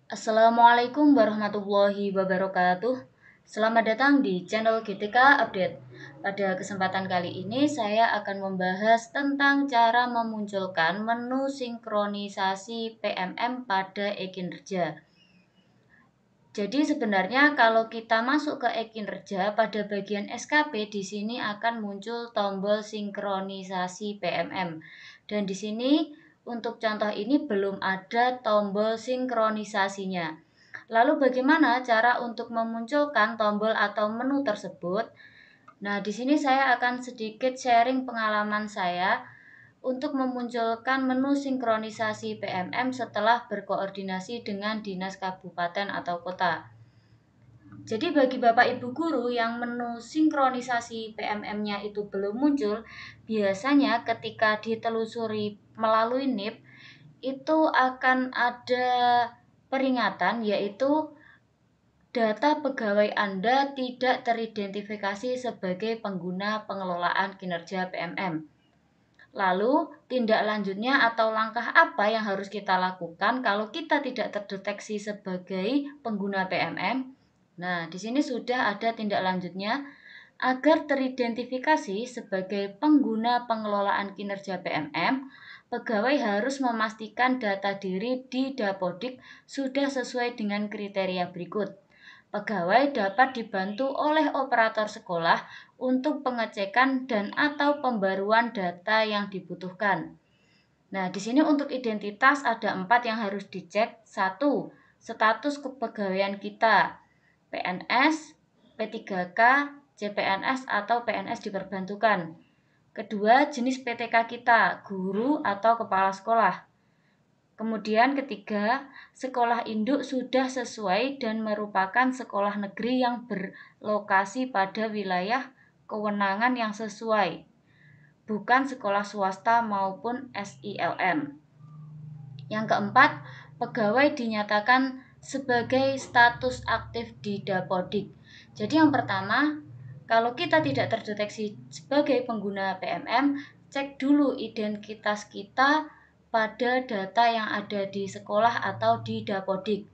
Assalamualaikum warahmatullahi wabarakatuh. Selamat datang di channel GTK Update. Pada kesempatan kali ini saya akan membahas tentang cara memunculkan menu sinkronisasi PMM pada e-kinerja. Jadi sebenarnya kalau kita masuk ke e-kinerja pada bagian SKP di sini akan muncul tombol sinkronisasi PMM. Dan di sini untuk contoh ini belum ada tombol sinkronisasinya. Lalu bagaimana cara untuk memunculkan tombol atau menu tersebut? Nah, di sini saya akan sedikit sharing pengalaman saya untuk memunculkan menu sinkronisasi PMM setelah berkoordinasi dengan dinas kabupaten atau kota. Jadi bagi Bapak Ibu guru yang menu sinkronisasi PMM-nya itu belum muncul, biasanya ketika ditelusuri melalui NIP itu akan ada peringatan, yaitu data pegawai Anda tidak teridentifikasi sebagai pengguna pengelolaan kinerja PMM. Lalu, tindak lanjutnya atau langkah apa yang harus kita lakukan kalau kita tidak terdeteksi sebagai pengguna PMM? Nah, di sini sudah ada tindak lanjutnya. Agar teridentifikasi sebagai pengguna pengelolaan kinerja PMM, pegawai harus memastikan data diri di Dapodik sudah sesuai dengan kriteria berikut. Pegawai dapat dibantu oleh operator sekolah untuk pengecekan dan atau pembaruan data yang dibutuhkan. Nah, di sini untuk identitas ada 4 yang harus dicek. 1. Status kepegawaian kita, PNS, P3K, CPNS atau PNS diperbantukan. Kedua, jenis PTK kita, guru atau kepala sekolah. Kemudian ketiga, sekolah induk sudah sesuai dan merupakan sekolah negeri yang berlokasi pada wilayah kewenangan yang sesuai, bukan sekolah swasta maupun SILM. Yang keempat, pegawai dinyatakan sebagai status aktif di Dapodik. Jadi yang pertama, kalau kita tidak terdeteksi sebagai pengguna PMM, cek dulu identitas kita pada data yang ada di sekolah atau di Dapodik.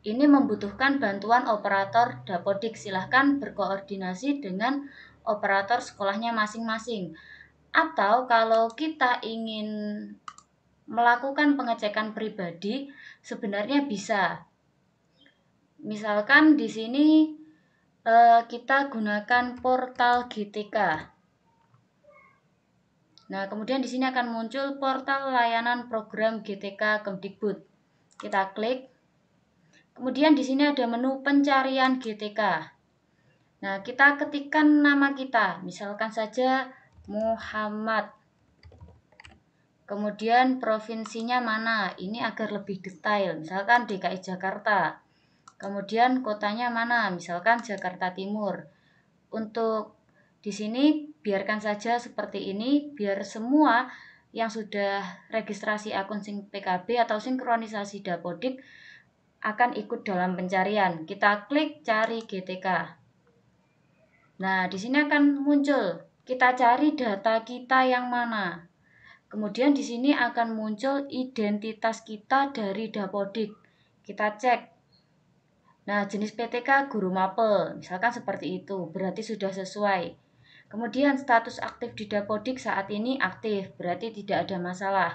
Ini membutuhkan bantuan operator Dapodik. Silahkan berkoordinasi dengan operator sekolahnya masing-masing. Atau kalau kita ingin melakukan pengecekan pribadi, sebenarnya bisa. Misalkan di sini kita gunakan portal GTK. Nah, kemudian di sini akan muncul portal layanan program GTK Kemdikbud. Kita klik. Kemudian di sini ada menu pencarian GTK. Nah, kita ketikkan nama kita, misalkan saja Muhammad. Kemudian provinsinya mana? Ini agar lebih detail, misalkan DKI Jakarta. Kemudian kotanya mana? Misalkan Jakarta Timur. Untuk di sini biarkan saja seperti ini, biar semua yang sudah registrasi akun PKB atau sinkronisasi Dapodik akan ikut dalam pencarian. Kita klik cari GTK. Nah, di sini akan muncul. Kita cari data kita yang mana. Kemudian di sini akan muncul identitas kita dari Dapodik. Kita cek. Nah, jenis PTK guru mapel, misalkan seperti itu, berarti sudah sesuai. Kemudian status aktif di Dapodik saat ini aktif, berarti tidak ada masalah.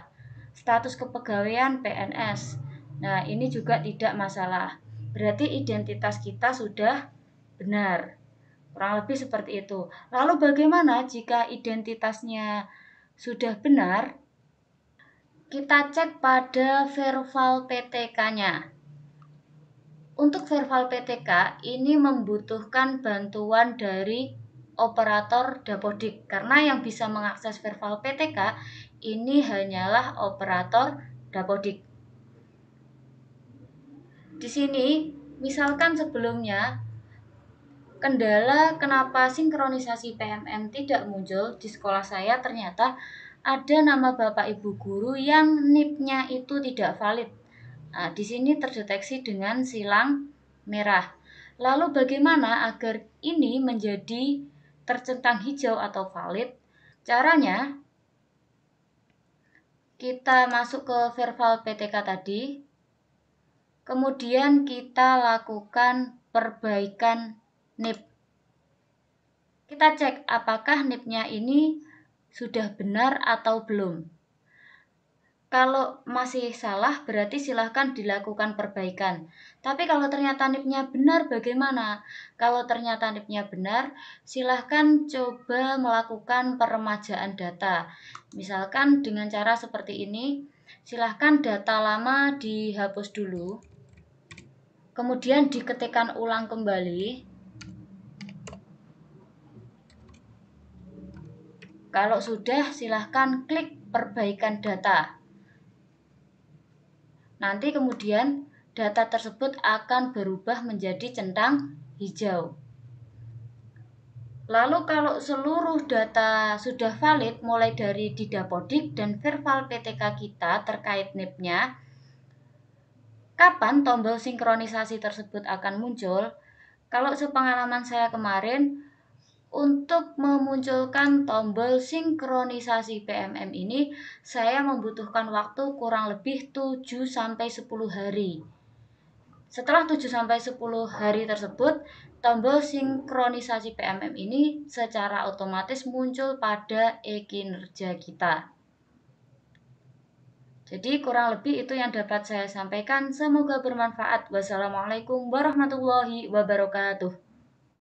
Status kepegawaian PNS. Nah, ini juga tidak masalah. Berarti identitas kita sudah benar. Kurang lebih seperti itu. Lalu bagaimana jika identitasnya sudah benar? Kita cek pada verbal PTK-nya. Untuk verbal PTK ini membutuhkan bantuan dari operator Dapodik karena yang bisa mengakses verbal PTK ini hanyalah operator Dapodik. Di sini misalkan sebelumnya kendala kenapa sinkronisasi PMM tidak muncul di sekolah saya, ternyata ada nama Bapak Ibu guru yang NIP-nya itu tidak valid. Nah, di sini terdeteksi dengan silang merah. Lalu bagaimana agar ini menjadi tercentang hijau atau valid? Caranya kita masuk ke verbal PTK tadi. Kemudian kita lakukan perbaikan NIP. Kita cek apakah NIP-nya ini sudah benar atau belum. Kalau masih salah, berarti silahkan dilakukan perbaikan. Tapi kalau ternyata NIP-nya benar, bagaimana? Kalau ternyata NIP-nya benar, silahkan coba melakukan peremajaan data. Misalkan dengan cara seperti ini, silahkan data lama dihapus dulu, kemudian diketikkan ulang kembali. Kalau sudah, silahkan klik perbaikan data. Nanti kemudian data tersebut akan berubah menjadi centang hijau. Lalu kalau seluruh data sudah valid mulai dari Didapodik dan Verval PTK kita terkait NIP-nya, kapan tombol sinkronisasi tersebut akan muncul? Kalau sepengalaman saya kemarin, untuk memunculkan tombol sinkronisasi PMM ini, saya membutuhkan waktu kurang lebih 7-10 hari. Setelah 7-10 hari tersebut, tombol sinkronisasi PMM ini secara otomatis muncul pada e-kinerja kita. Jadi kurang lebih itu yang dapat saya sampaikan. Semoga bermanfaat. Wassalamualaikum warahmatullahi wabarakatuh.